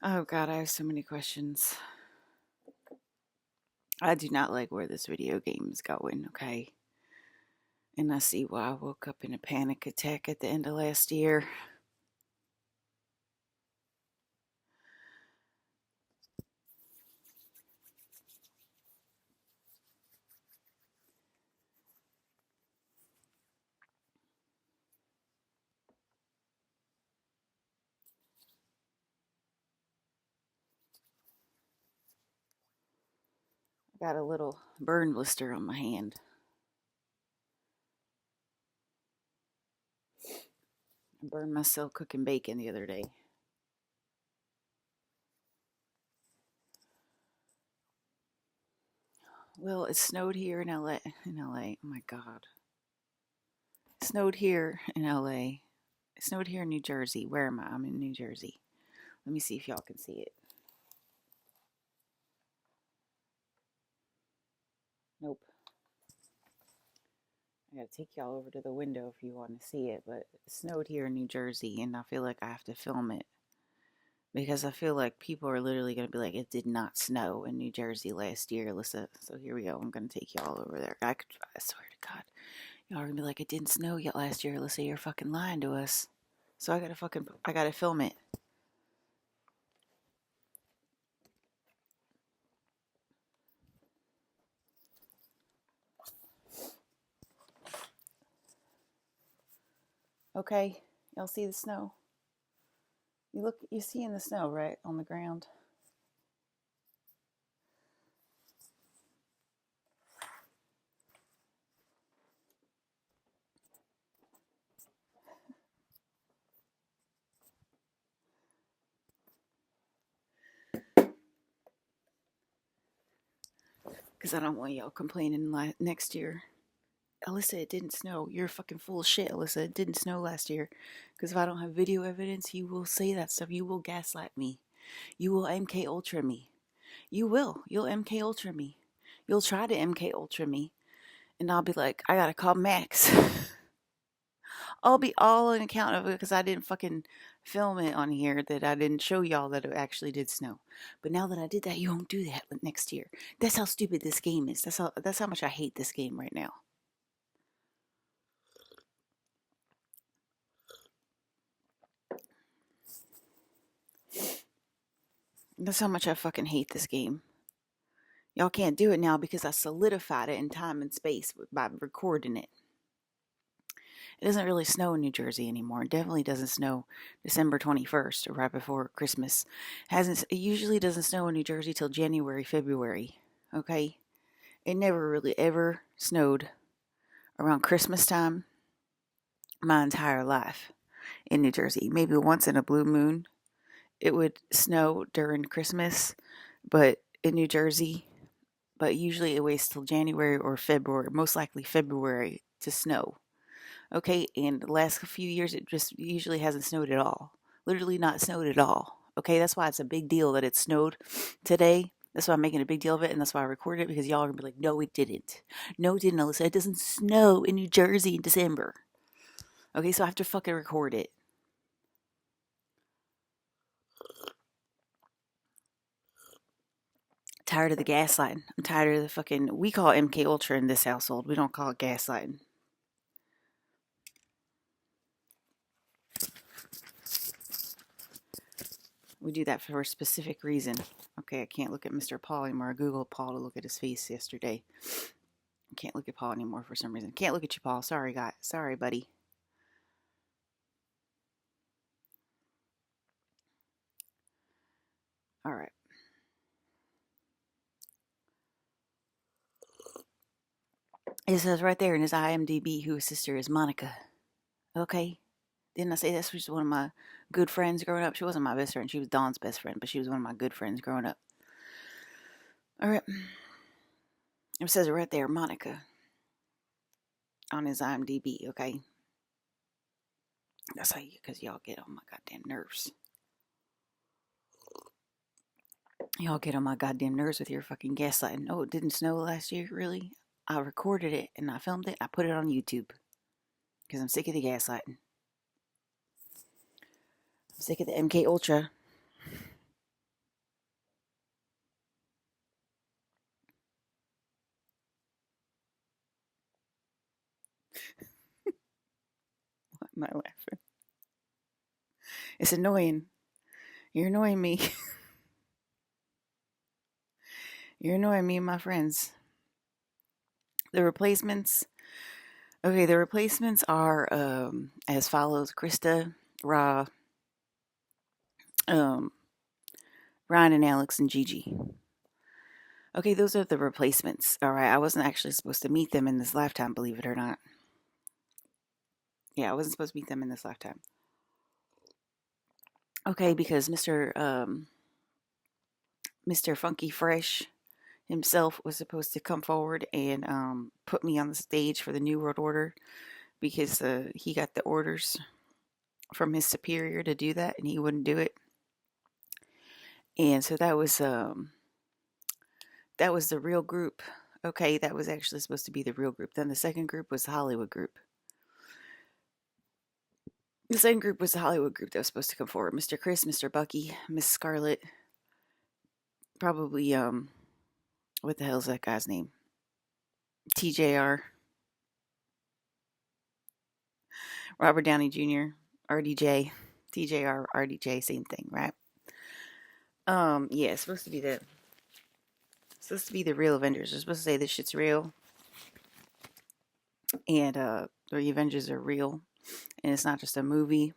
Oh God, I have so many questions. I do not like where this video game is going, okay? And I see why I woke up in a panic attack at the end of last year. I got a little burn blister on my hand. I burned myself cooking bacon the other day. Well, it snowed here in LA. Oh my God. It snowed here in LA. It snowed here in New Jersey. Where am I? I'm in New Jersey. Let me see if y'all can see it. Nope. I gotta take y'all over to the window if you want to see it, but it snowed here in New Jersey, and I feel like I have to film it because I feel like people are literally gonna be like, "It did not snow in New Jersey last year, Alyssa." So here we go. I'm gonna take y'all over there. I swear to God, y'all are gonna be like, "It didn't snow yet last year, Alyssa. You're fucking lying to us." So I gotta film it. Okay, y'all see the snow? You seeing the snow right on the ground? Because I don't want y'all complaining next year. Alyssa, it didn't snow. You're fucking full of shit, Alyssa. It didn't snow last year. Because if I don't have video evidence, you will say that stuff. You will gaslight me. You will MK Ultra me. You will. You'll MK Ultra me. You'll try to MK Ultra me. And I'll be like, I gotta call Max. I'll be all on account of it because I didn't fucking film it on here, that I didn't show y'all that it actually did snow. But now that I did that, you won't do that next year. That's how stupid this game is. That's how much I hate this game right now. That's how much I fucking hate this game. Y'all can't do it now because I solidified it in time and space by recording it. It doesn't really snow in New Jersey anymore. It definitely doesn't snow December 21st or right before Christmas. It usually doesn't snow in New Jersey till January, February. Okay? It never really ever snowed around Christmas time my entire life in New Jersey. Maybe once in a blue moon it would snow during Christmas, but in New Jersey, but usually it waits till January or February, most likely February, to snow. Okay, and the last few years it just usually hasn't snowed at all. Literally not snowed at all. Okay, that's why it's a big deal that it snowed today. That's why I'm making a big deal of it, and that's why I recorded it, because y'all are gonna be like, no, it didn't. No, it didn't, Alyssa. It doesn't snow in New Jersey in December. Okay, so I have to fucking record it. Tired of the gaslighting. I'm tired of the fucking. We call it MK Ultra in this household. We don't call it gaslighting. We do that for a specific reason. Okay, I can't look at Mr. Paul anymore. I Googled Paul to look at his face yesterday. I can't look at Paul anymore for some reason. Can't look at you, Paul. Sorry, guy. Sorry, buddy. All right. It says right there in his IMDb who his sister is, Monica. Okay. Didn't I say this was one of my good friends growing up? She wasn't my best friend. She was Dawn's best friend, but she was one of my good friends growing up. All right. It says it right there, Monica, on his IMDb. Okay. That's how you, because y'all get on my goddamn nerves. Y'all get on my goddamn nerves with your fucking gaslighting. Oh, it didn't snow last year? Really? I recorded it and I filmed it. I put it on YouTube because I'm sick of the gaslighting. I'm sick of the MK Ultra. laughing. It's annoying. You're annoying me. You're annoying me and my friends. The replacements. Okay, the replacements are as follows: Krista, Ra, um, Ryan, and Alex, and Gigi. Okay, those are the replacements. All right, I wasn't actually supposed to meet them in this lifetime, believe it or not. Yeah, I wasn't supposed to meet them in this lifetime. Okay, because Mr. Funky Fresh himself was supposed to come forward and put me on the stage for the New World Order because he got the orders from his superior to do that and he wouldn't do it. And so that was the real group. Okay, that was actually supposed to be the real group. Then the second group was the Hollywood group. The second group was the Hollywood group that was supposed to come forward. Mr. Chris, Mr. Bucky, Miss Scarlett, probably what the hell's that guy's name? TJR, Robert Downey Jr., RDJ, TJR, RDJ, same thing, right? Yeah, it's supposed to be the real Avengers. They're supposed to say this shit's real, and the Avengers are real, and it's not just a movie.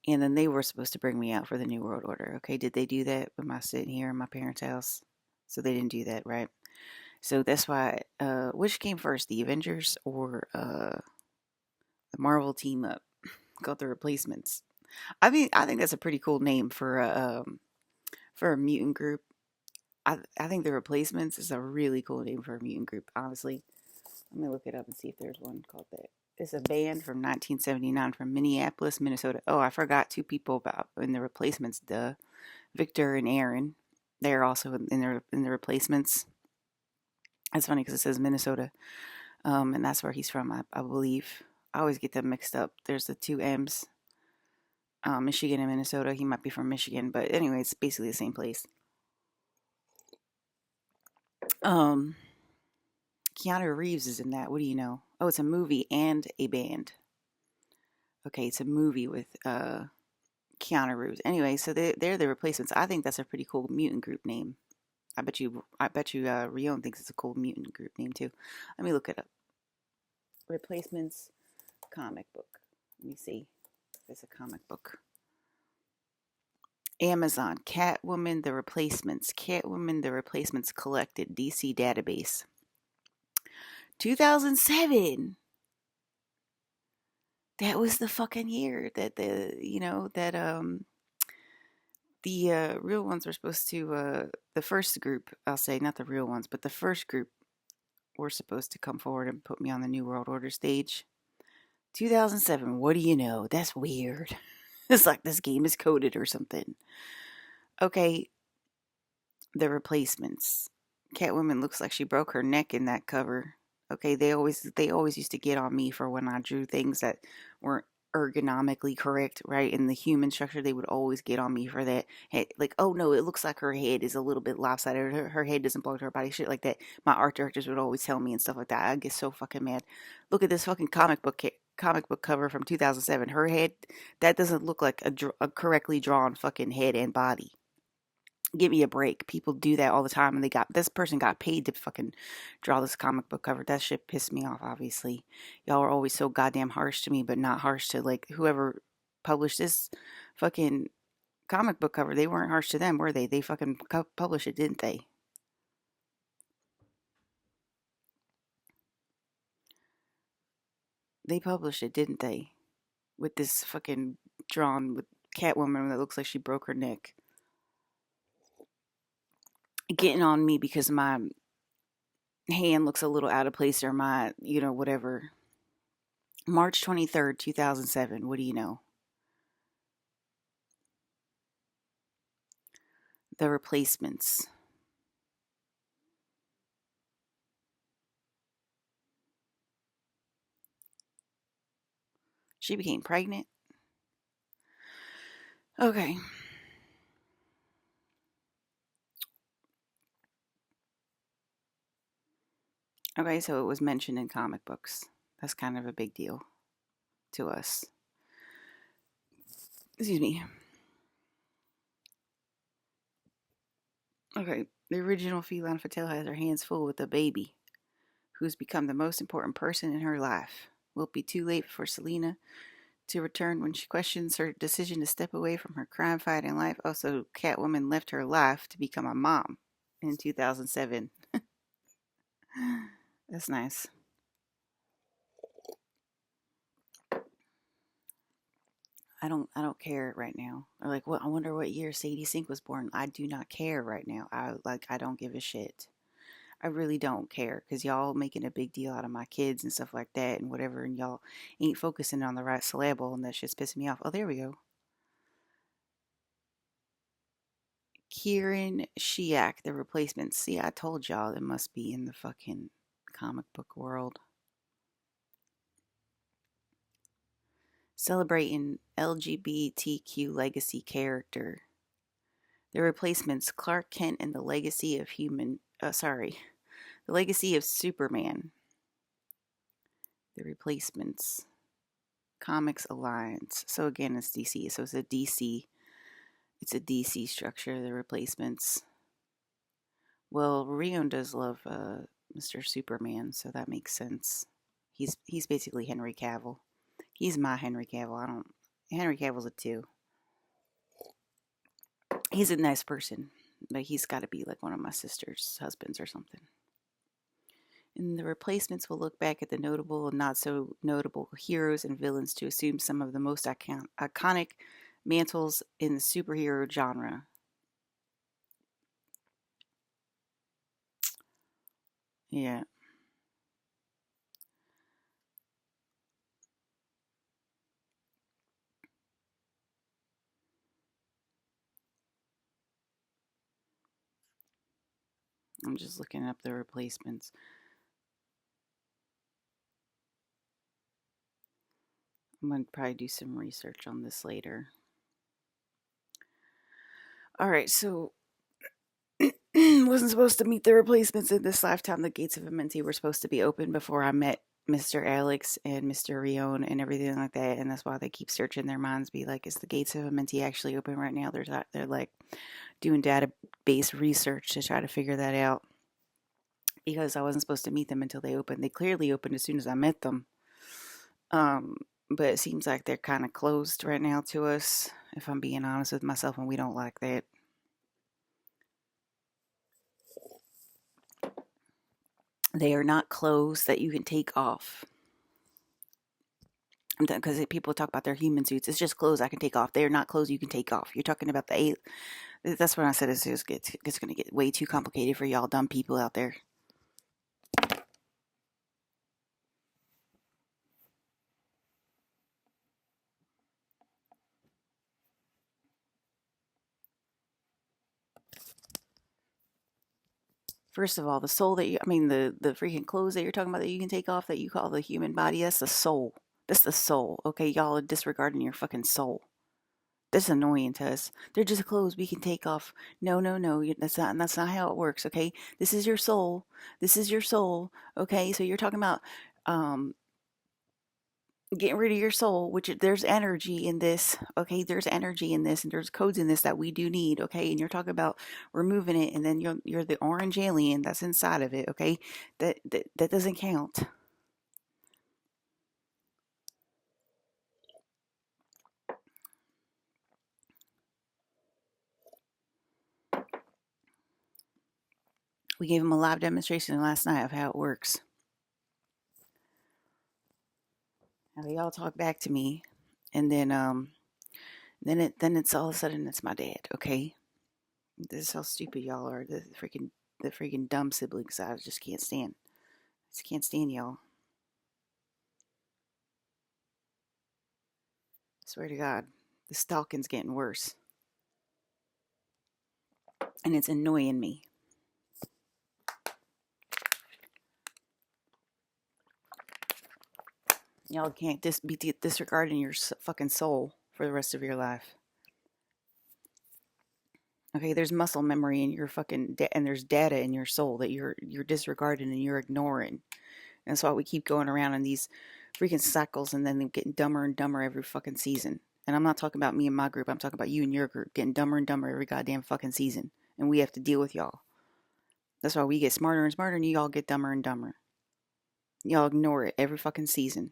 And then they were supposed to bring me out for the New World Order. Okay, did they do that? Am I sitting here in my parents' house? So they didn't do that, right? So that's why. Which came first, the Avengers or the Marvel team up called the Replacements? I mean, I think that's a pretty cool name for a mutant group. I think the Replacements is a really cool name for a mutant group. Honestly, let me look it up and see if there's one called that. It's a band from 1979 from Minneapolis, Minnesota. Oh, I forgot two people about in the Replacements. Victor and Aaron. They're also in the Replacements. It's funny because it says Minnesota, and that's where he's from, I believe. I always get them mixed up. There's the two M's, Michigan and Minnesota. He might be from Michigan, but anyway, it's basically the same place. Um, Keanu Reeves is in that. What do you know? Oh, it's a movie and a band. Okay, it's a movie with Keanu Reeves. Anyway, so they're the Replacements. I think that's a pretty cool mutant group name. I bet you, Rion thinks it's a cool mutant group name too. Let me look it up. Replacements comic book. Let me see. It's a comic book. Amazon, Catwoman, The Replacements. Catwoman, The Replacements Collected, DC Database. 2007. That was the fucking year that the real ones were supposed to the first group, I'll say, not the real ones, but the first group were supposed to come forward and put me on the New World Order stage. 2007. What do you know? That's weird. It's like this game is coded or something. Okay, the Replacements. Catwoman looks like she broke her neck in that cover. Okay, they always used to get on me for when I drew things that weren't ergonomically correct, right? In the human structure, they would always get on me for that. Like, oh no, it looks like her head is a little bit lopsided. Her head doesn't belong to her body. Shit like that. My art directors would always tell me and stuff like that. I get so fucking mad. Look at this fucking comic book cover from 2007. Her head, that doesn't look like a correctly drawn fucking head and body. Give me a break. People do that all the time, and this person got paid to fucking draw this comic book cover. That shit pissed me off. Obviously, y'all are always so goddamn harsh to me, but not harsh to like whoever published this fucking comic book cover. They weren't harsh to them, were they? They fucking published it, didn't they? They published it, didn't they? With this fucking drawn with Catwoman that looks like she broke her neck. Getting on me because my hand looks a little out of place or my, whatever. March 23rd, 2007. What do you know? The Replacements. She became pregnant. Okay. Okay, so it was mentioned in comic books. That's kind of a big deal. to us. Excuse me. Okay, the original feline Fatale has her hands full with a baby who's become the most important person in her life. Will it be too late for Selena to return when she questions her decision to step away from her crime-fighting life? Also, Catwoman left her life to become a mom in 2007. That's nice. I don't care right now. Or like, what? I wonder what year Sadie Sink was born. I do not care right now. I don't give a shit. I really don't care because y'all making a big deal out of my kids and stuff like that and whatever, and y'all ain't focusing on the right syllable, and that shit's pissing me off. Oh, there we go. Kieran Shiak, The Replacements. See, I told y'all it must be in the fucking comic book world. Celebrating LGBTQ legacy character. The Replacements, Clark Kent and the Legacy of The Legacy of Superman. The Replacements. Comics Alliance. So again, it's DC. So it's a DC. It's a DC structure. The Replacements. Well, Rion does love Mr. Superman, so that makes sense. He's basically Henry Cavill. He's my Henry Cavill. Henry Cavill's a 2. He's a nice person, but he's got to be like one of my sister's husbands or something. And the Replacements will look back at the notable and not so notable heroes and villains to assume some of the most iconic mantles in the superhero genre. Yeah. I'm just looking up the Replacements. I'm going to probably do some research on this later. All right, so wasn't supposed to meet the Replacements in this lifetime. The gates of Amenti were supposed to be open before I met Mr. Alex and Mr. Rion and everything like that, and that's why they keep searching their minds, be like, is the gates of Amenti actually open right now? They're like doing database research to try to figure that out, because I wasn't supposed to meet them until they opened. They clearly opened as soon as I met them. But it seems like they're kind of closed right now to us, if I'm being honest with myself, and we don't like that. They are not clothes that you can take off. Because people talk about their human suits, it's just clothes I can take off. They are not clothes you can take off. You're talking about the That's when I said it's going to get way too complicated for y'all dumb people out there. First of all, the soul the freaking clothes that you're talking about that you can take off that you call the human body, that's the soul. That's the soul. Okay, y'all are disregarding your fucking soul. That's annoying to us. They're just clothes we can take off. No, no, no. That's not how it works. Okay, this is your soul. This is your soul. Okay, so you're talking about um, getting rid of your soul, which there's energy in this. Okay, there's energy in this, and there's codes in this that we do need. Okay, and you're talking about removing it, and then you're the orange alien that's inside of it. Okay, that doesn't count. We gave him a live demonstration last night of how it works. Now they all talk back to me, and then it's all of a sudden it's my dad. Okay, this is how stupid y'all are. The freaking dumb siblings. I just can't stand. I just can't stand y'all. Swear to God, the stalking's getting worse, and it's annoying me. Y'all can't be disregarding your fucking soul for the rest of your life. Okay, there's muscle memory in your fucking and there's data in your soul that you're disregarding and you're ignoring. And that's why we keep going around in these freaking cycles, and then them getting dumber and dumber every fucking season. And I'm not talking about me and my group. I'm talking about you and your group getting dumber and dumber every goddamn fucking season. And we have to deal with y'all. That's why we get smarter and smarter, and you all get dumber and dumber. Y'all ignore it every fucking season.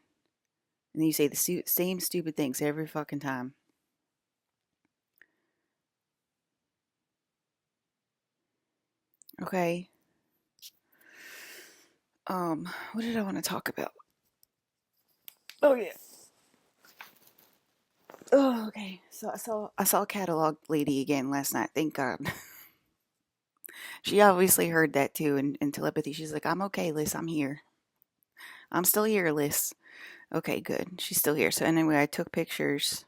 And then you say the same stupid things every fucking time. Okay. What did I want to talk about? Oh yeah. Oh, okay. So I saw a catalog lady again last night. Thank God. She obviously heard that too in telepathy. She's like, I'm okay, Liz. I'm here. I'm still here, Liz. Okay, good. She's still here. So anyway, I took pictures.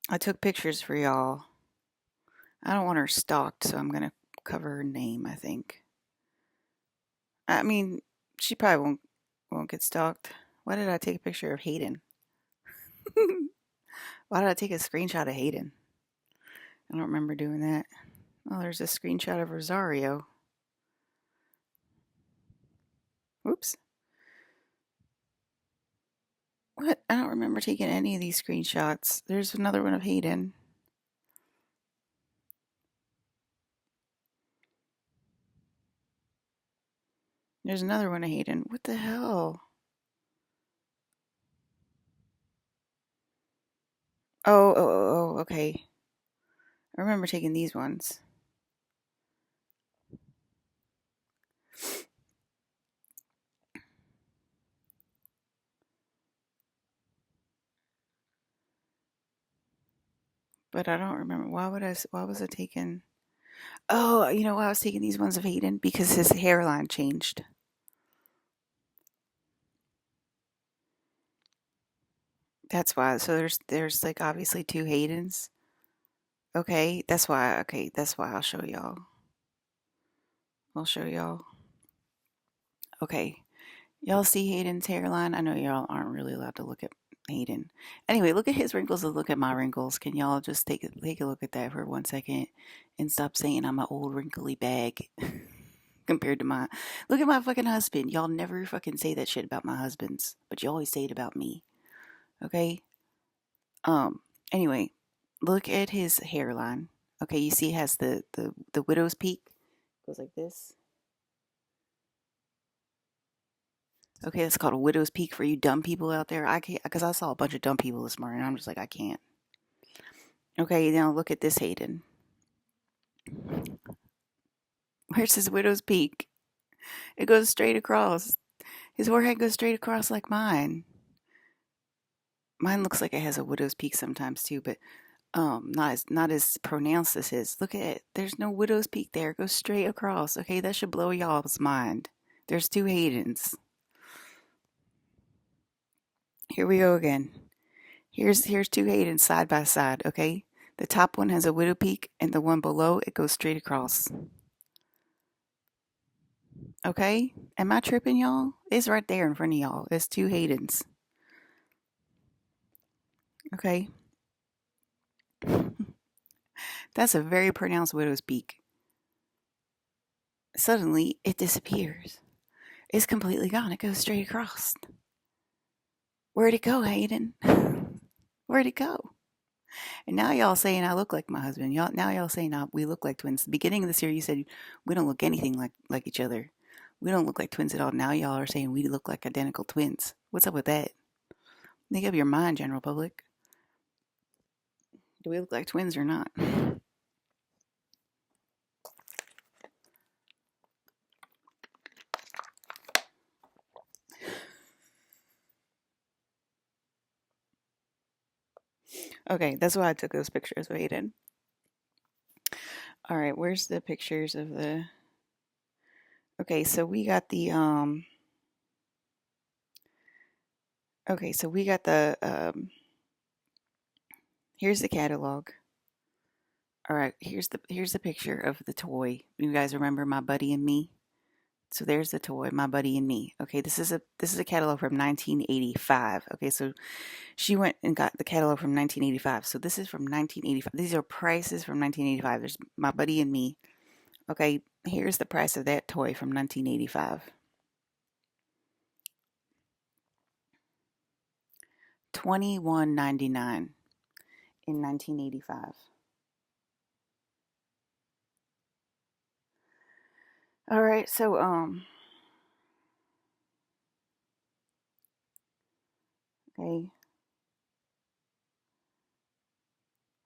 I took pictures for y'all. I don't want her stalked, so I'm gonna cover her name, I think. I mean, she probably won't get stalked. Why did I take a picture of Hayden? Why did I take a screenshot of Hayden? I don't remember doing that. Oh, there's a screenshot of Rosario. Oops. What? I don't remember taking any of these screenshots. There's another one of Hayden. There's another one of Hayden. What the hell? Oh, okay. I remember taking these ones. But I don't remember. Why was I taking? Oh, you know why I was taking these ones of Hayden? Because his hairline changed. That's why. So there's like obviously two Haydens. Okay, that's why. Okay, that's why I'll show y'all. I'll show y'all. Okay. Y'all see Hayden's hairline? I know y'all aren't really allowed to look at Hayden. Anyway, look at his wrinkles and look at my wrinkles. Can y'all just take a look at that for 1 second and stop saying I'm an old wrinkly bag compared to my look at my fucking husband. Y'all never fucking say that shit about my husbands, but you always say it about me. Okay? Anyway, look at his hairline. Okay, you see it has the widow's peak. Goes like this. Okay, it's called a widow's peak for you dumb people out there. I can't because I saw a bunch of dumb people this morning. I'm just like I can't. Okay, now look at this Hayden. Where's his widow's peak? It goes straight across. His forehead goes straight across like mine. Mine looks like it has a widow's peak sometimes too, but not as pronounced as his. Look at it. There's no widow's peak there. It goes straight across. Okay, that should blow y'all's mind. There's two Haydens. Here we go again. Here's two Haydens side by side, okay? The top one has a widow peak and the one below it goes straight across. Okay? Am I tripping y'all? It's right there in front of y'all. It's two Haydens. Okay? That's a very pronounced widow's peak. Suddenly it disappears. It's completely gone. It goes straight across. Where'd it go, Hayden? Where'd it go? And now y'all saying I look like my husband. Y'all saying we look like twins. The beginning of this year you said we don't look anything like each other. We don't look like twins at all. Now y'all are saying we look like identical twins. What's up with that? Make up your mind, general public. Do we look like twins or not? Okay, that's why I took those pictures of Aiden. All right, where's the pictures of the? Okay, so we got the Okay, so we got the here's the catalog. All right, here's the picture of the toy. You guys remember My Buddy and Me? So there's the toy, My Buddy and Me. Okay, this is a catalog from 1985. Okay, so she went and got the catalog from 1985. So this is from 1985. These are prices from 1985. There's My Buddy and Me. Okay, here's the price of that toy from 1985. $21.99 in 1985. All right, so okay,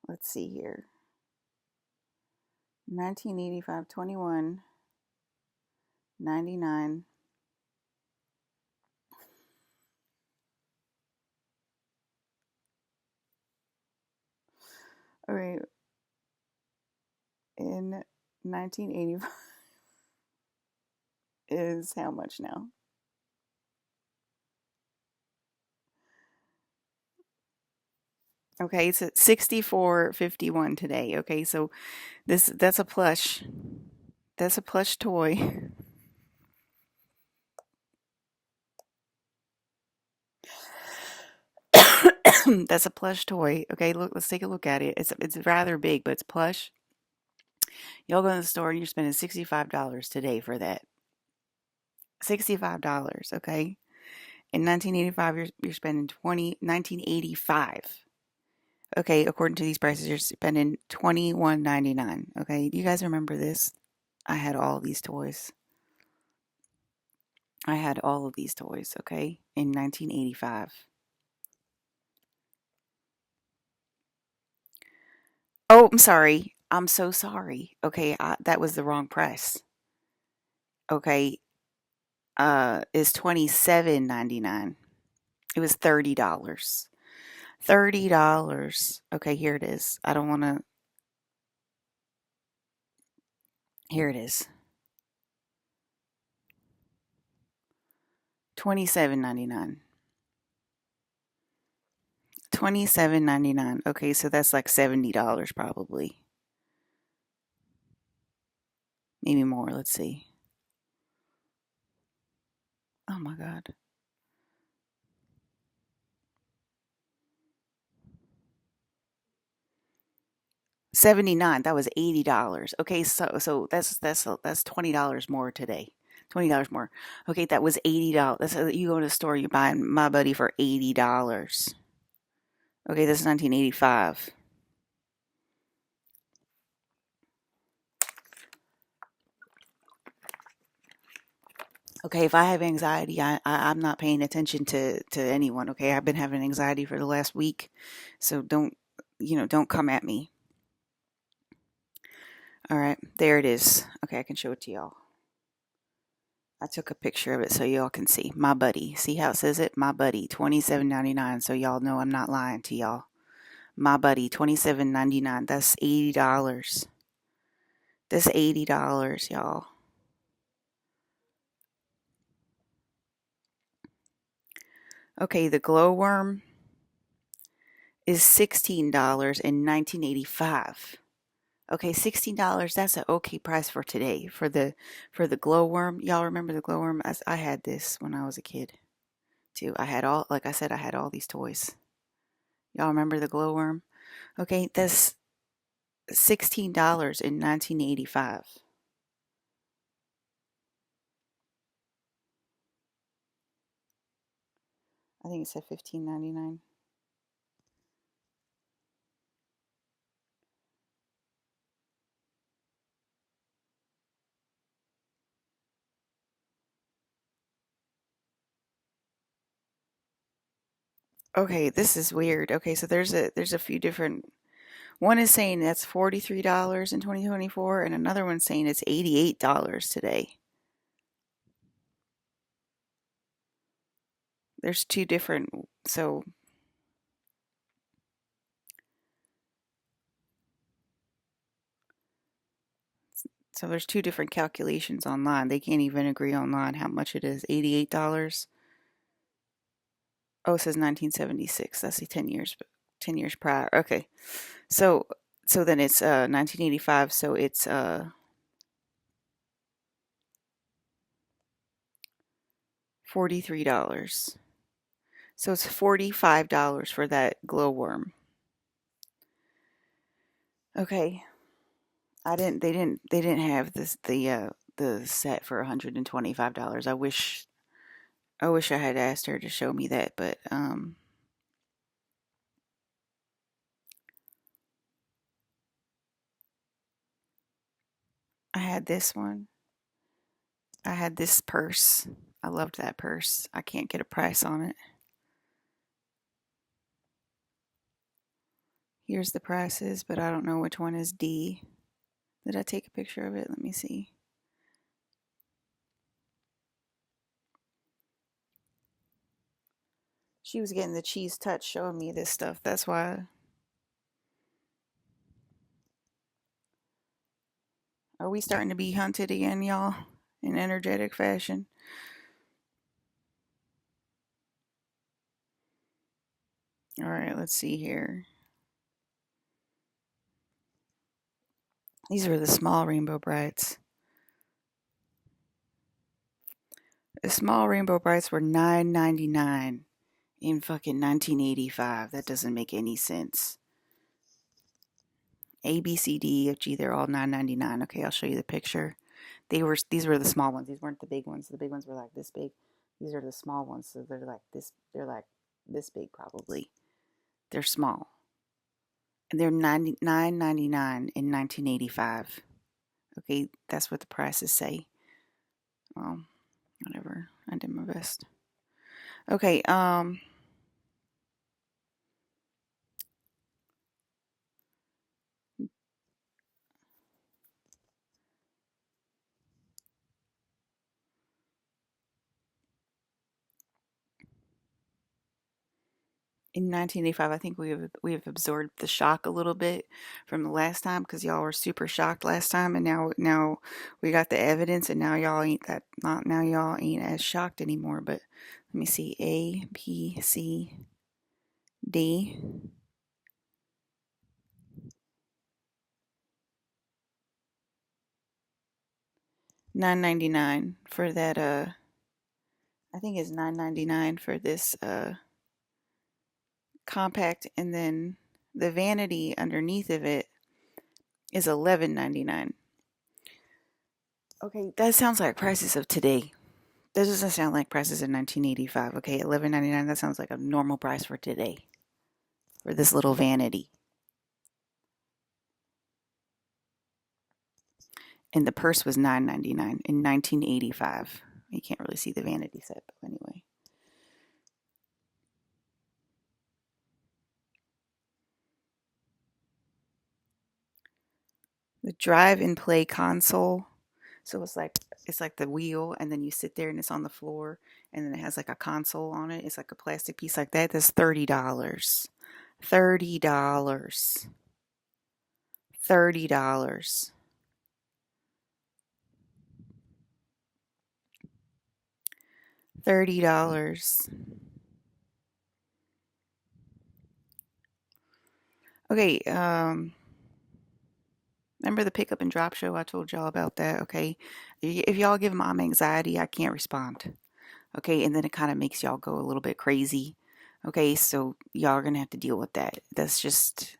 let's see here. 1985, 21.99. All right, in 1985 is how much now? Okay, it's at 64.51 today. Okay, so that's a plush. That's a plush toy. That's a plush toy. Okay, look, let's take a look at it. It's rather big, but it's plush. Y'all go to the store and you're spending $65 today for that. $65, okay? In 1985, you're spending 1985. Okay, according to these prices, you're spending $21.99. Okay, do you guys remember this? I had all of these toys. I had all of these toys, okay, in 1985. Oh, I'm sorry. I'm so sorry. Okay, that was the wrong price. Okay, is $27.99. It was $30. $30. Okay, here it is. I don't want to. Here it is. $27.99. $27.99. Okay, so that's like $70 probably. Maybe more. Let's see. Oh my God. 79. That was $80. Okay, so that's $20 more today. $20 more. Okay, that was $80. That's you go to the store, you're buying My Buddy for $80. Okay, this is 1985. Okay, if I have anxiety, I'm not paying attention to anyone. Okay, I've been having anxiety for the last week, so don't come at me. All right, there it is. Okay, I can show it to y'all. I took a picture of it so y'all can see. My Buddy. See how it says it? My Buddy, $27.99. So y'all know I'm not lying to y'all. My Buddy, $27.99. That's $80. That's $80, y'all. Okay, the glowworm is $16 in 1985. Okay, $16. That's an okay price for today for the glowworm. Y'all remember the glowworm? I had this when I was a kid too. I had all, like I said, I had all these toys. Y'all remember the glowworm? Okay, that's $16 in 1985. I think it said $15.99. Okay, this is weird. Okay, so there's a few different. One is saying that's $43 in 2024, and another one's saying it's $88 today. There's two different. So there's two different calculations online. They can't even agree online how much it is. $88. Oh, it says 1976. That's the 10 years prior. Okay. So then it's 1985, so it's $43. So it's $45 for that glowworm. Okay. They didn't have the set for $125. I wish I had asked her to show me that, but I had this one. I had this purse. I loved that purse. I can't get a price on it. Here's the prices, but I don't know which one is D. Did I take a picture of it? Let me see. She was getting the cheese touch showing me this stuff. That's why. Are we starting to be hunted again, y'all? In energetic fashion? All right, let's see here. These are the small Rainbow Brights. The small Rainbow Brights were $9.99 in fucking 1985. That doesn't make any sense. A, B, C, D, F, G, they're all $9.99. Okay, I'll show you the picture. These were the small ones. These weren't the big ones. The big ones were like this big. These are the small ones, so they're like this big probably. They're small. And they're $9.99 in 1985. Okay, that's what the prices say. Well, whatever. I did my best. Okay, in 1985, I think we have absorbed the shock a little bit from the last time because y'all were super shocked last time, and now we got the evidence, and now y'all ain't as shocked anymore. But let me see, A, B, C, D. $9.99 for that. I think it's $9.99 for this compact, and then the vanity underneath of it is $11.99. Okay, that sounds like prices of today. That doesn't sound like prices in 1985. Okay, $11.99. That sounds like a normal price for today for this little vanity. And the purse was $9.99 in 1985. You can't really see the vanity set, but anyway. The drive and play console. So it's like the wheel, and then you sit there and it's on the floor, and then it has like a console on it. It's like a plastic piece like that. That's $30. $30. $30. $30. Okay, remember the pickup and drop show? I told y'all about that, okay? If y'all give mom anxiety, I can't respond. Okay, and then it kind of makes y'all go a little bit crazy. Okay, so y'all are gonna have to deal with that. That's just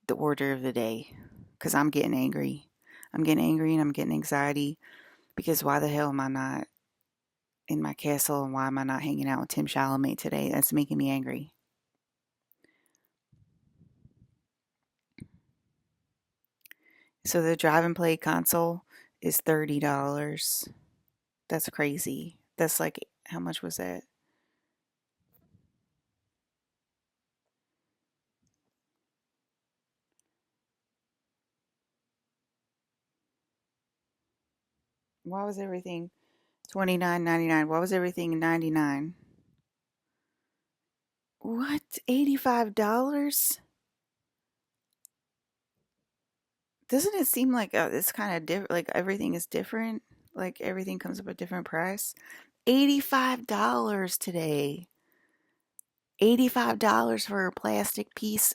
the order of the day. Because I'm getting angry. I'm getting angry and I'm getting anxiety because why the hell am I not in my castle, and why am I not hanging out with Tim Chalamet today? That's making me angry. So the drive and play console is $30. That's crazy. That's like, how much was that? Why was everything $29.99? Why was everything $99? What? $85? Doesn't it seem like it's kind of different? Like everything is different. Like everything comes up a different price. $85 today. $85 for a plastic piece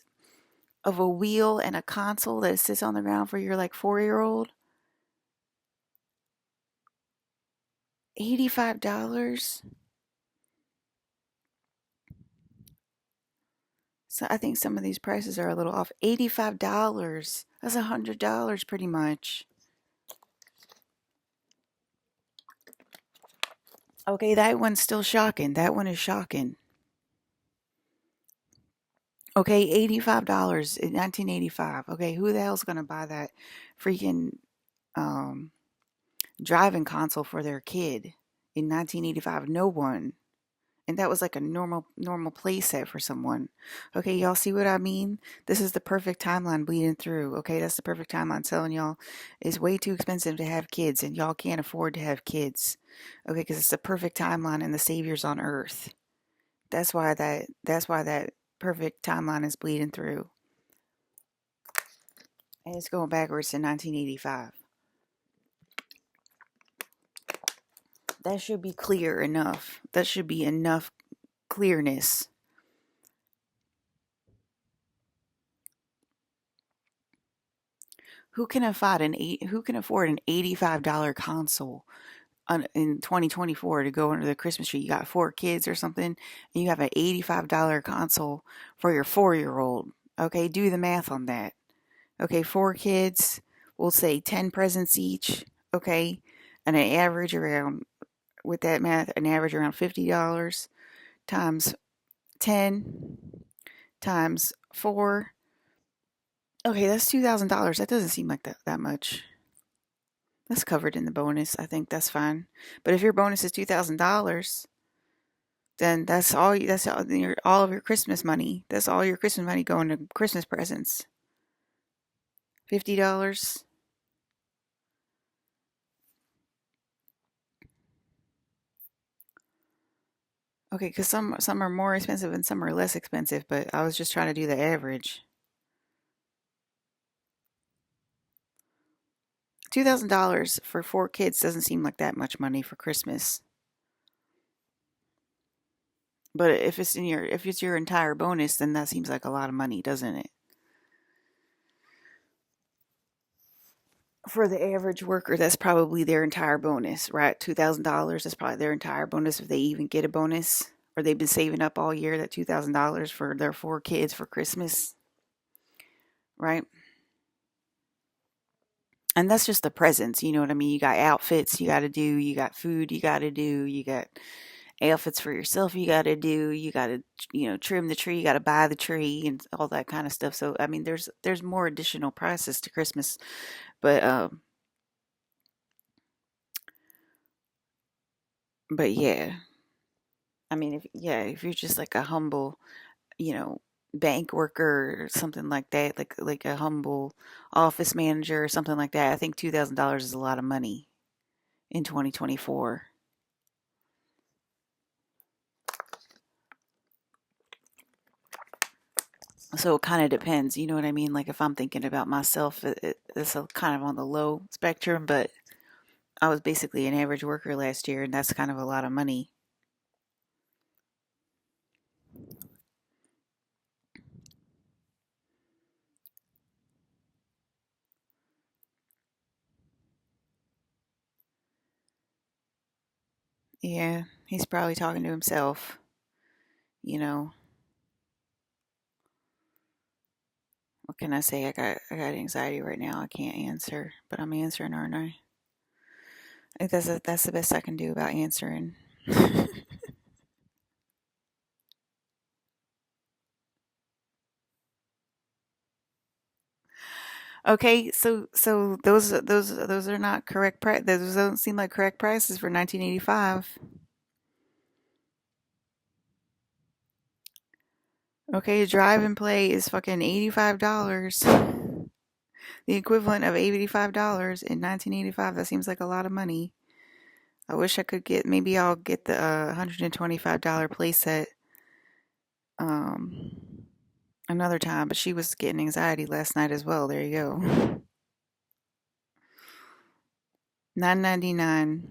of a wheel and a console that sits on the ground for your like 4-year-old. $85. So I think some of these prices are a little off. $85. That's $100 pretty much. Okay, that one's still shocking. That one is shocking. Okay, $85 in 1985. Okay, who the hell's gonna buy that freaking um, driving console for their kid in 1985. No one. And that was like a normal play set for someone. Okay, y'all see what I mean? This is the perfect timeline bleeding through. Okay, that's the perfect timeline telling y'all it's way too expensive to have kids and y'all can't afford to have kids. Okay, because it's the perfect timeline and the savior's on earth. That's why that perfect timeline is bleeding through. And it's going backwards to 1985. That should be clear enough. That should be enough clearness. Who can afford an $85 console in 2024 to go under the Christmas tree? You got 4 kids or something, and you have an $85 console for your 4-year-old. Okay, do the math on that. Okay, 4 kids, we'll say 10 presents each. Okay, and an average around, with that math, an average around $50 times 10 times 4. Okay, that's $2,000. That doesn't seem like that much. That's covered in the bonus. I think that's fine. But if your bonus is $2,000, then all of your Christmas money. That's all your Christmas money going to Christmas presents. $50. Okay, because some are more expensive and some are less expensive, but I was just trying to do the average. $2,000 for 4 kids doesn't seem like that much money for Christmas. But if it's your entire bonus, then that seems like a lot of money, doesn't it? For the average worker, that's probably their entire bonus, right? $2,000 is probably their entire bonus if they even get a bonus, or they've been saving up all year that $2,000 for their 4 kids for Christmas, right? And that's just the presents, you know what I mean? You got outfits you got to do, you got food you got to do, you got outfits for yourself you got to do, you got to trim the tree, you got to buy the tree and all that kind of stuff. So I mean, there's more additional prices to Christmas, but yeah. I mean, if you're just like a humble, you know, bank worker or something like that, like a humble office manager or something like that, I think $2,000 is a lot of money in 2024. So it kind of depends, you know what I mean? Like if I'm thinking about myself, it's kind of on the low spectrum, but I was basically an average worker last year, and that's kind of a lot of money. Yeah, he's probably talking to himself, you know. What can I say? I got anxiety right now. I can't answer, but I'm answering, aren't I? I think that's the best I can do about answering. Okay, so those are not correct price. Those don't seem like correct prices for 1985. Okay, drive and play is fucking $85. The equivalent of $85 in 1985. That seems like a lot of money. I wish I could get. Maybe I'll get the $125 playset um another time. But she was getting anxiety last night as well. There you go. $9.99.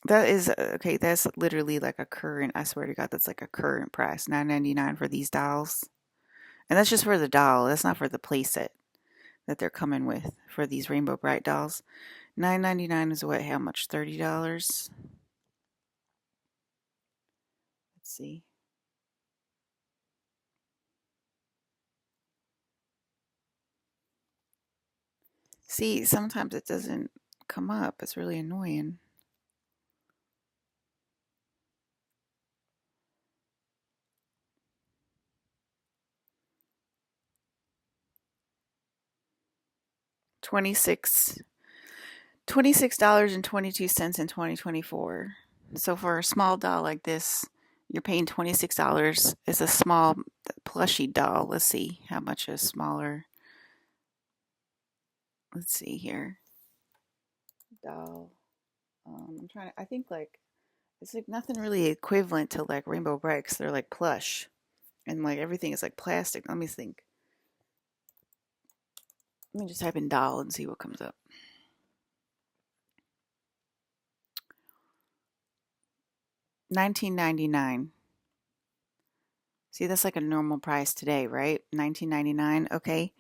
That is okay. That's literally like a current. I swear to God, that's like a current price. $9.99 for these dolls, and that's just for the doll. That's not for the playset that they're coming with for these Rainbow Bright dolls. $9.99 is what? How much? $30. Let's see. See, sometimes it doesn't come up. It's really annoying. $26 $26.22 in 2024. So for a small doll like this, you're paying $26. It's a small plushy doll. Let's see how much a smaller. Let's see here. Doll. I'm trying to. I think like it's like nothing really equivalent to like Rainbow Bricks. They're like plush, and like everything is like plastic. Let me think. Let me just type in doll and see what comes up. $19.99. See, that's like a normal price today, right? $19.99. Okay,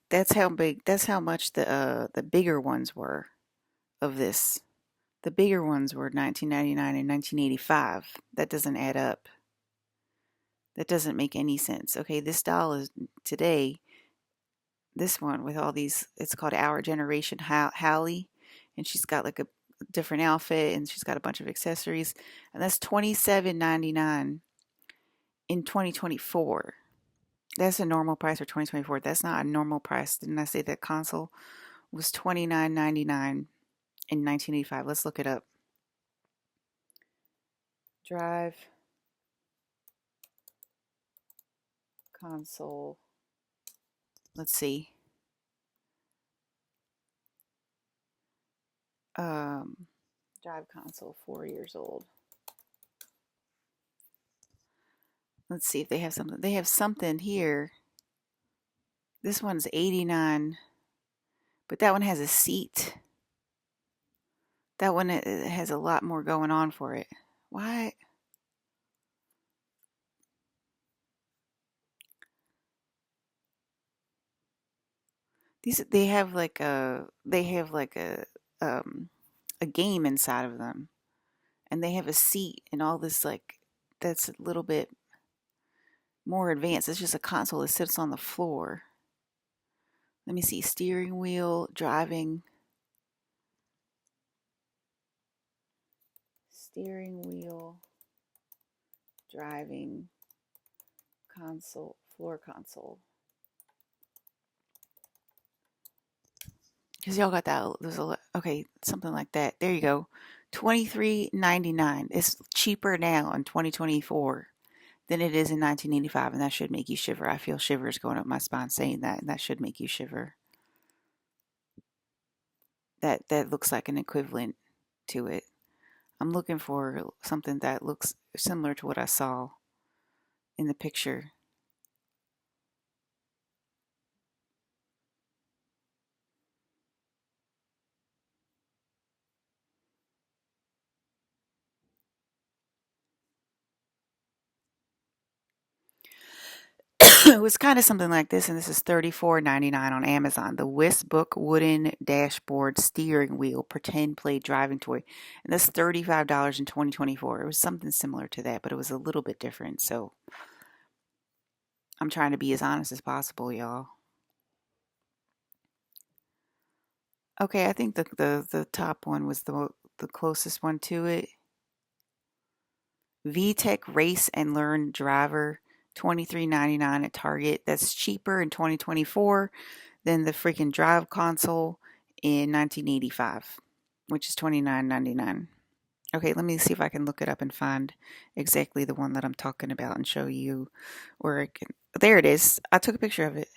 that's how big. That's how much the bigger ones were of this. The bigger ones were $19.99 in 1985. That doesn't add up. That doesn't make any sense. Okay, this doll is today. This one with all these. It's called Our Generation Hallie, and she's got like a different outfit, and she's got a bunch of accessories, and that's $27.99 in 2024. That's a normal price for 2024. That's not a normal price. Didn't I say that console was $29.99 in 1985? Let's look it up. Drive console. Let's see. Drive console, 4 years old. Let's see if they have something. They have something here. This one's 89, but that one has a seat. That one has a lot more going on for it. Why? These they have like a game inside of them, and they have a seat and all this like that's a little bit more advanced. It's just a console that sits on the floor. Let me see. Steering wheel, driving. Steering wheel, driving, console, floor console. Because y'all got that. There's okay, something like that. There you go. $23.99. It's cheaper now in 2024 than it is in 1985, and that should make you shiver. I feel shivers going up my spine saying that, and that should make you shiver. That looks like an equivalent to it. I'm looking for something that looks similar to what I saw in the picture. It was kind of something like this, and this is $34.99 on Amazon. The Westbrook wooden dashboard steering wheel pretend play driving toy, and that's $35 in 2024. It was something similar to that, but it was a little bit different. So I'm trying to be as honest as possible, y'all. Okay, I think the top one was the closest one to it. VTech Race and Learn Driver, $23.99 at Target. That's cheaper in 2024 than the freaking Drive console in 1985, which is $29.99. Okay, let me see if I can look it up and find exactly the one that I'm talking about and show you where it can. There it is. I took a picture of it.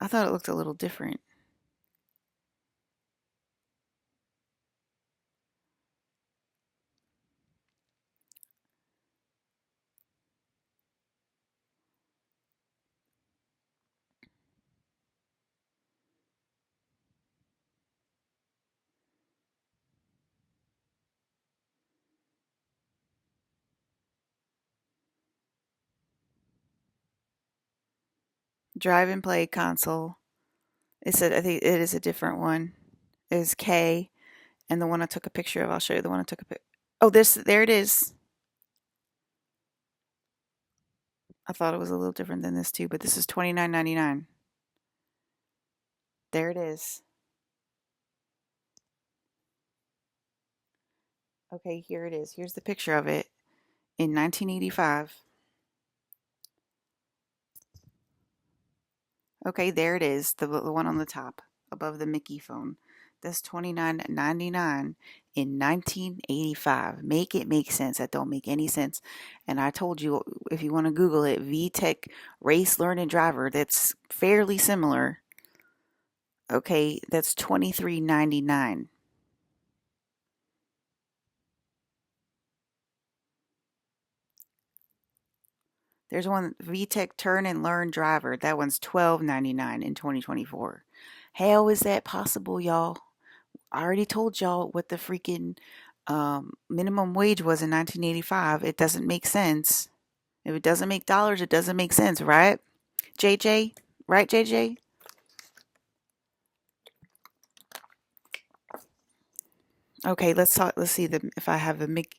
I thought it looked a little different. Drive and Play console. It said I think it is a different one. It is K, and the one I took a picture of. I'll show you the one I took a picture. Oh, there it is. I thought it was a little different than this too, but this is $29.99. There it is. Okay, here it is. Here's the picture of it in 1985. Okay, there it is, the one on the top above the Mickey phone. That's $29.99 in 1985. Make it make sense. That don't make any sense. And I told you, if you want to Google it, VTech Race Learning Driver, that's fairly similar. Okay, that's $23.99. There's one VTech Turn and Learn Driver. That one's $12.99 in 2024. How is that possible, y'all? I already told y'all what the freaking minimum wage was in 1985. It doesn't make sense. If it doesn't make dollars, it doesn't make sense, right? JJ? Right, JJ? Okay, let's talk. Let's see if I have a Mickey.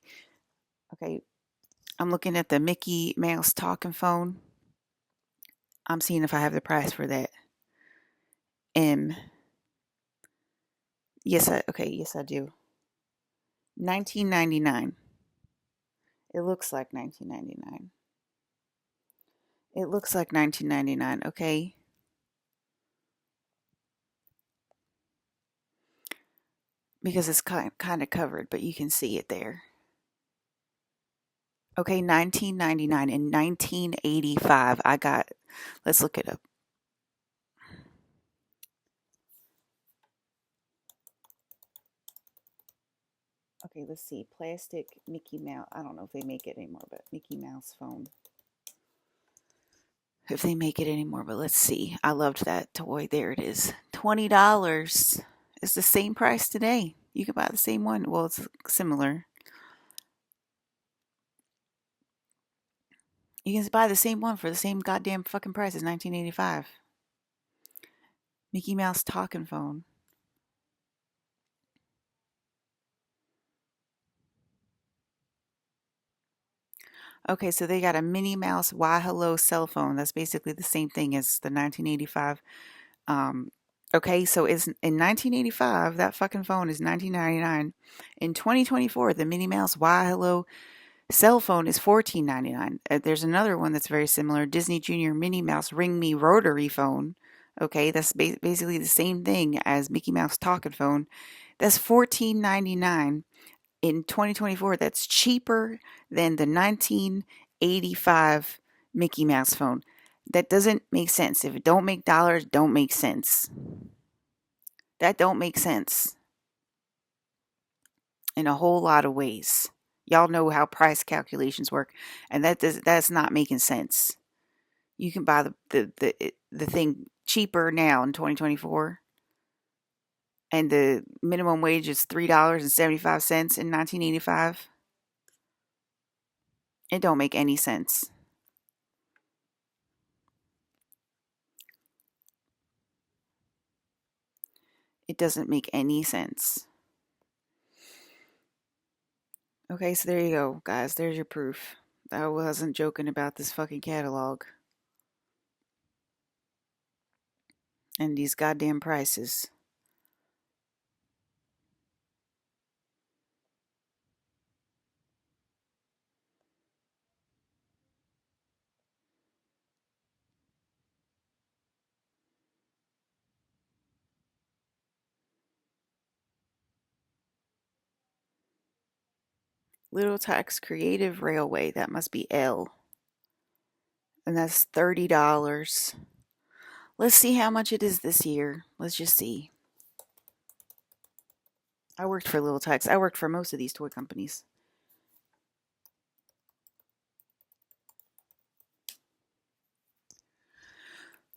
Okay, I'm looking at the Mickey Mouse talking phone. I'm seeing if I have the price for that. Yes, yes, I do. 1999. It looks like 1999. It looks like 1999. Okay. Because it's kind of covered, but you can see it there. Okay, 1999 and 1985. Let's look it up. Okay, let's see. Plastic Mickey Mouse. I don't know if they make it anymore, but Mickey Mouse phone. If they make it anymore, but let's see. I loved that toy. There it is. $20. It's the same price today. You can buy the same one. Well, it's similar. You can buy the same one for the same goddamn fucking price as 1985. Mickey Mouse talking phone. Okay, so they got a Minnie Mouse Why Hello cell phone. That's basically the same thing as the 1985. Okay, so it's in 1985, that fucking phone is $19.99. In 2024, the Minnie Mouse Why Hello cell phone is $14.99. There's another one that's very similar, Disney Junior Minnie Mouse Ring Me rotary phone. Okay, that's basically the same thing as Mickey Mouse talking phone. That's $14.99. In 2024, that's cheaper than the 1985 Mickey Mouse phone. That doesn't make sense. If it don't make dollars, don't make sense. That don't make sense in a whole lot of ways. Y'all know how price calculations work, and that's not making sense. You can buy the thing cheaper now in 2024, and the minimum wage is $3.75 in 1985. It don't make any sense. It doesn't make any sense. Okay, so there you go, guys. There's your proof. I wasn't joking about this fucking catalog. And these goddamn prices. Little Tax Creative Railway. That must be L. And that's $30. Let's see how much it is this year. Let's just see. I worked for Little Tax. I worked for most of these toy companies.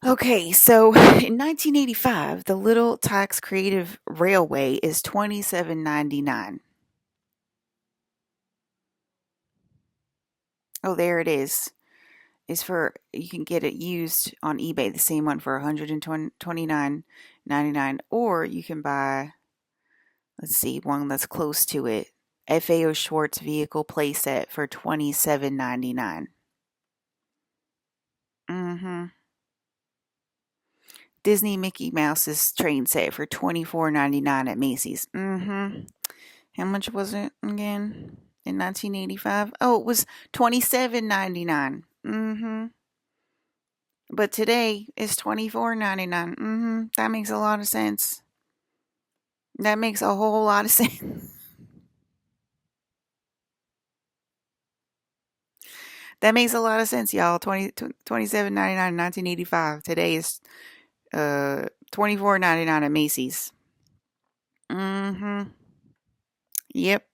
Okay, so in 1985, the Little Tax Creative Railway is $27.99. Oh, there it is. You can get it used on eBay, the same one for $129.99, or you can buy, let's see, one that's close to it. FAO Schwarz vehicle playset for $27.99. Disney Mickey Mouse's train set for $24.99 at Macy's. How much was it again in 1985? Oh, it was $27.99. But today is $24.99. That makes a lot of sense. That makes a whole lot of sense. That makes a lot of sense, y'all. $27.99 in 1985. Today is $24.99 at Macy's. Yep.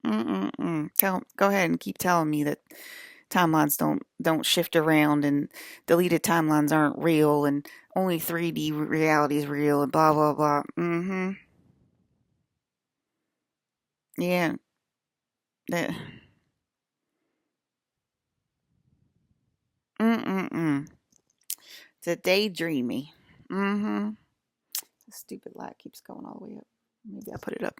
Go ahead and keep telling me that timelines don't shift around and deleted timelines aren't real and only 3D reality is real and blah blah blah. Yeah. That. It's a daydreamy. The stupid light keeps going all the way up. Maybe I'll put it up.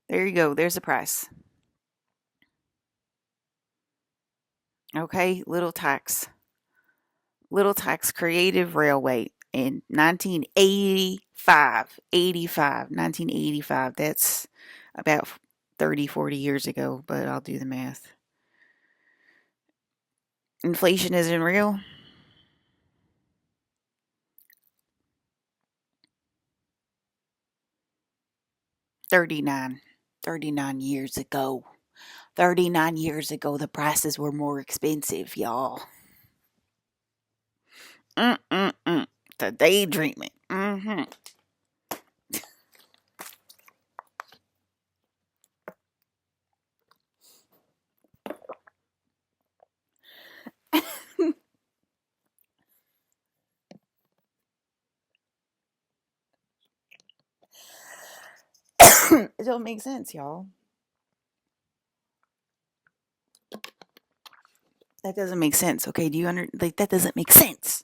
There you go. There's the price. Okay, Little Tax Creative Railway in 1985. 1985. That's about 30, 40 years ago, but I'll do the math. Inflation isn't real. $39 years ago. 39 years ago, the prices were more expensive, y'all. The daydreaming. It don't make sense, y'all. That doesn't make sense. Okay, do you that doesn't make sense.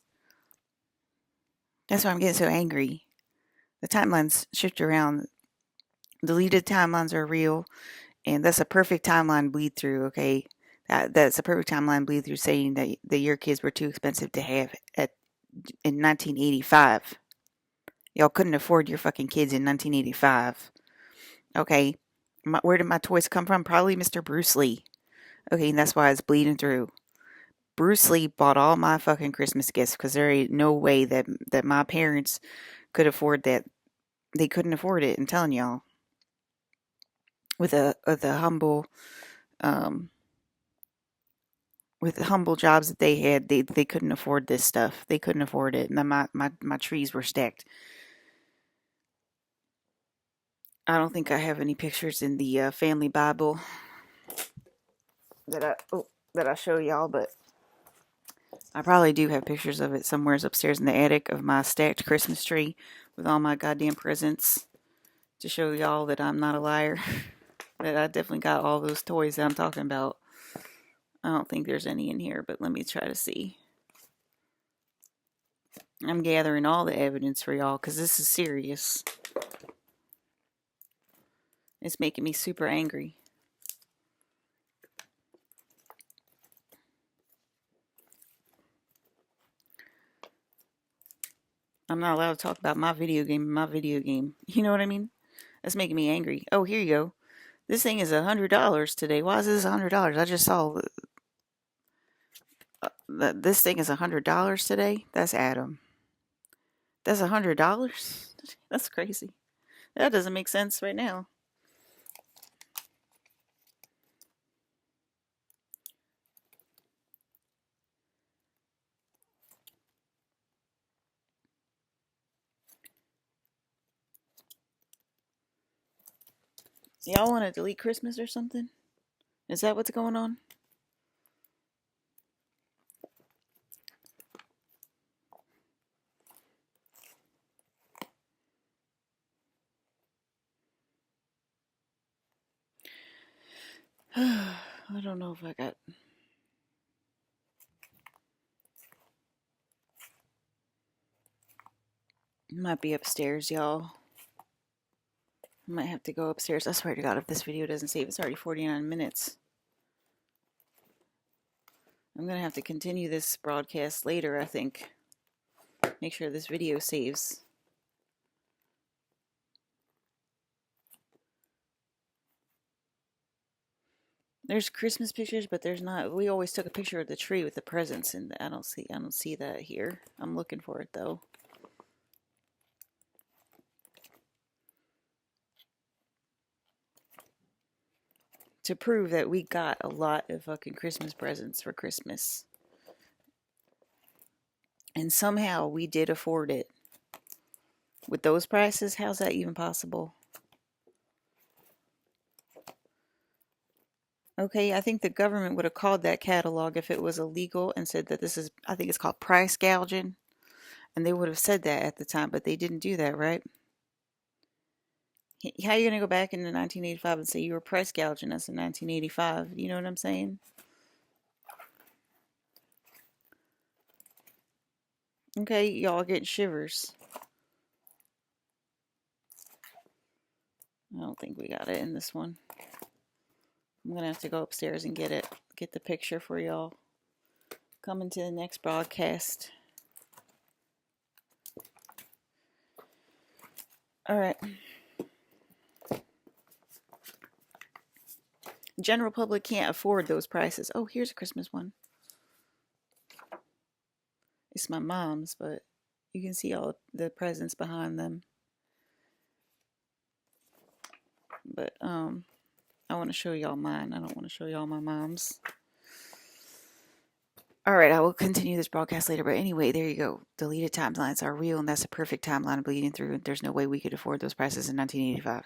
That's why I'm getting so angry. The timelines shift around. Deleted timelines are real, and that's a perfect timeline bleed through. Okay, that's a perfect timeline bleed through saying that your kids were too expensive to have in 1985. Y'all couldn't afford your fucking kids in 1985. Okay, where did my toys come from? Probably Mr. Bruce Lee. Okay, and that's why it's bleeding through. Bruce Lee bought all my fucking Christmas gifts because there ain't no way that my parents could afford that. They couldn't afford it. I'm telling y'all. With the humble with the humble jobs that they had, they couldn't afford this stuff. They couldn't afford it, and then my trees were stacked. I don't think I have any pictures in the family Bible that I show y'all, but I probably do have pictures of it somewhere upstairs in the attic of my stacked Christmas tree with all my goddamn presents to show y'all that I'm not a liar. That I definitely got all those toys that I'm talking about. I don't think there's any in here, but let me try to see. I'm gathering all the evidence for y'all because this is serious. It's making me super angry. I'm not allowed to talk about my video game. You know what I mean? That's making me angry. Oh, here you go. This thing is $100 today. Why is this $100? I just saw that this thing is $100 today. That's Adam. That's $100? That's crazy. That doesn't make sense right now. Y'all want to delete Christmas or something? Is that what's going on? I don't know if I got... Might be upstairs, y'all. I might have to go upstairs. I swear to God, if this video doesn't save, it's already 49 minutes. I'm going to have to continue this broadcast later, I think. Make sure this video saves. There's Christmas pictures, but there's not. We always took a picture of the tree with the presents, and I don't see that here. I'm looking for it though. To prove that we got a lot of fucking Christmas presents for Christmas. And somehow we did afford it. With those prices, how's that even possible? Okay, I think the government would have called that catalog if it was illegal and said that this is, I think it's called price gouging. And they would have said that at the time, but they didn't do that, right? How are you going to go back into 1985 and say you were price gouging us in 1985? You know what I'm saying? Okay, y'all getting shivers. I don't think we got it in this one. I'm going to have to go upstairs and get it. Get the picture for y'all. Coming to the next broadcast. All right. General public can't afford those prices. Oh, here's a Christmas one. It's my mom's, but you can see all the presents behind them. But I want to show y'all mine. I don't want to show y'all my mom's. All right, I will continue this broadcast later. But anyway, there you go. Deleted timelines are real, and that's a perfect timeline bleeding through. There's no way we could afford those prices in 1985.